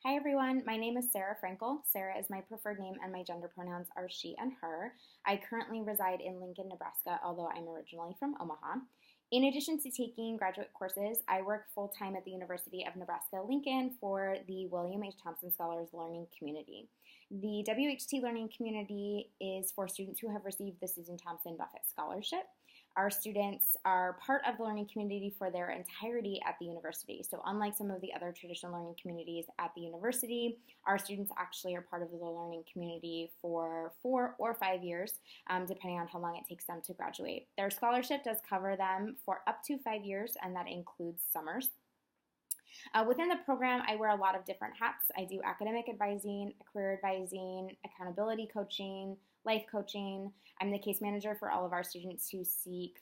Hi everyone, my name is Sarah Frankel. Sarah is my preferred name and my gender pronouns are she and her. I currently reside in Lincoln, Nebraska, although I'm originally from Omaha. In addition to taking graduate courses, I work full-time at the University of Nebraska-Lincoln for the William H. Thompson Scholars Learning Community. The WHT Learning Community is for students who have received the Susan Thompson Buffett Scholarship. Our students are part of the learning community for their entirety at the university. So unlike some of the other traditional learning communities at the university, our students actually are part of the learning community for 4 or 5 years, depending on how long it takes them to graduate. Their scholarship does cover them for up to 5 years, and that includes summers. Within the program, I wear a lot of different hats. I do academic advising, career advising, accountability coaching, life coaching. I'm the case manager for all of our students who seek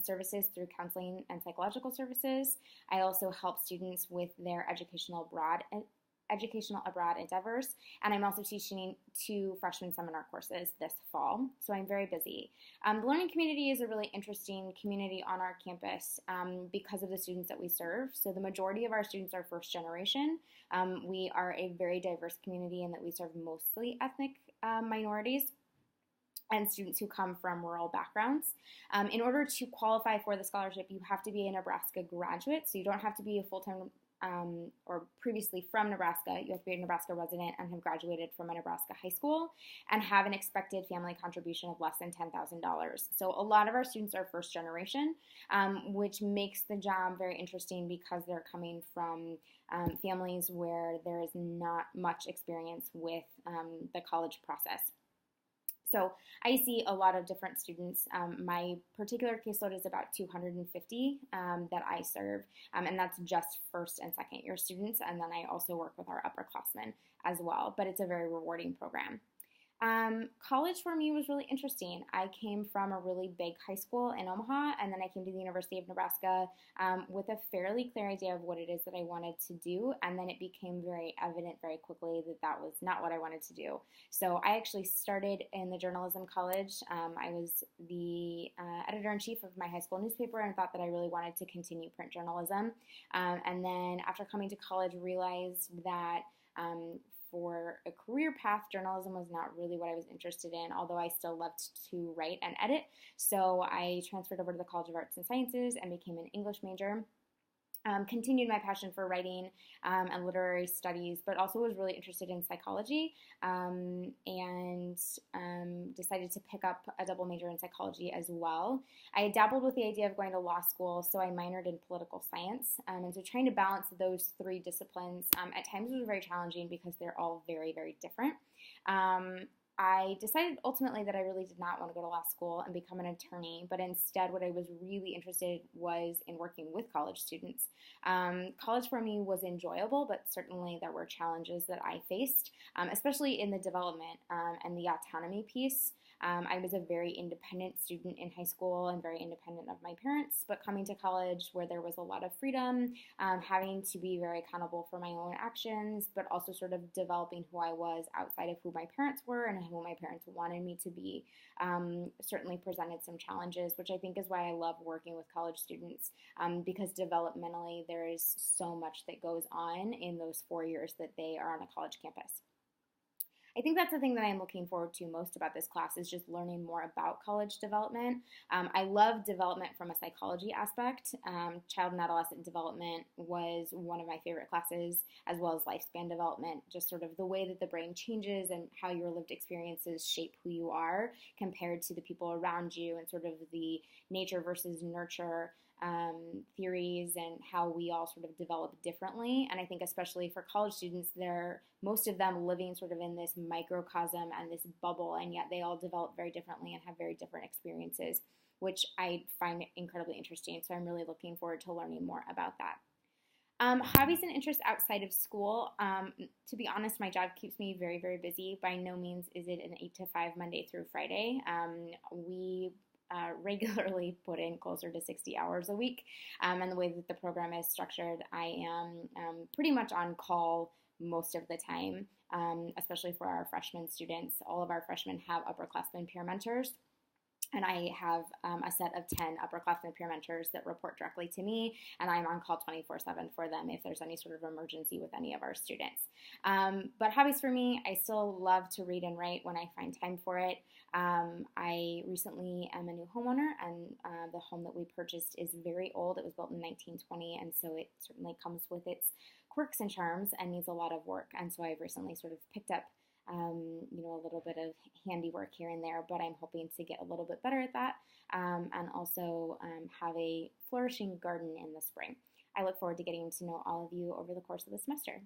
services through counseling and psychological services. I also help students with their educational abroad endeavors, and I'm also teaching 2 freshman seminar courses this fall, so I'm very busy. The learning community is a really interesting community on our campus because of the students that we serve. So the majority of our students are first generation. We are a very diverse community in that we serve mostly ethnic minorities and students who come from rural backgrounds. In order to qualify for the scholarship, you have to be a Nebraska graduate, so you don't have to be a full-time or previously from Nebraska. You have to be a Nebraska resident and have graduated from a Nebraska high school and have an expected family contribution of less than $10,000. So a lot of our students are first generation, which makes the job very interesting because they're coming from families where there is not much experience with the college process. So I see a lot of different students. My particular caseload is about 250 that I serve, and that's just first and second year students, and then I also work with our upperclassmen as well, but it's a very rewarding program. College for me was really interesting. I came from a really big high school in Omaha, and then I came to the University of Nebraska with a fairly clear idea of what it is that I wanted to do, and then it became very evident very quickly that that was not what I wanted to do. So I actually started in the journalism college. I was the editor-in-chief of my high school newspaper and thought that I really wanted to continue print journalism. And then after coming to college, realized that for a career path, journalism was not really what I was interested in, although I still loved to write and edit. So I transferred over to the College of Arts and Sciences and became an English major. Continued my passion for writing and literary studies, but also was really interested in psychology and decided to pick up a double major in psychology as well. I dabbled with the idea of going to law school, so I minored in political science. And so trying to balance those 3 disciplines at times was very challenging because they're all very, very different. I decided ultimately that I really did not want to go to law school and become an attorney, but instead what I was really interested was in working with college students. College for me was enjoyable, but certainly there were challenges that I faced, especially in the development and the autonomy piece. I was a very independent student in high school and very independent of my parents, but coming to college where there was a lot of freedom, having to be very accountable for my own actions, but also sort of developing who I was outside of who my parents were and who my parents wanted me to be, certainly presented some challenges, which I think is why I love working with college students, because developmentally there is so much that goes on in those 4 years that they are on a college campus. I think that's the thing that I'm looking forward to most about this class is just learning more about college development. I love development from a psychology aspect. Child and adolescent development was one of my favorite classes, as well as lifespan development, just sort of the way that the brain changes and how your lived experiences shape who you are compared to the people around you, and sort of the nature versus nurture theories and how we all sort of develop differently. And I think especially for college students, most of them living sort of in this microcosm and this bubble, and yet they all develop very differently and have very different experiences, which I find incredibly interesting. So I'm really looking forward to learning more about that. Hobbies and interests outside of school. To be honest, my job keeps me very, very busy. By no means is it an 8 to 5 Monday through Friday. We regularly put in closer to 60 hours a week. And the way that the program is structured, I am pretty much on call most of the time, especially for our freshman students. All of our freshmen have upperclassmen peer mentors. And I have a set of 10 upperclassmen peer mentors that report directly to me, and I'm on call 24/7 for them if there's any sort of emergency with any of our students. But hobbies for me, I still love to read and write when I find time for it. I recently am a new homeowner, and the home that we purchased is very old. It was built in 1920, and so it certainly comes with its quirks and charms and needs a lot of work. And so I've recently sort of picked up a little bit of handiwork here and there, but I'm hoping to get a little bit better at that, and also have a flourishing garden in the spring. I look forward to getting to know all of you over the course of the semester.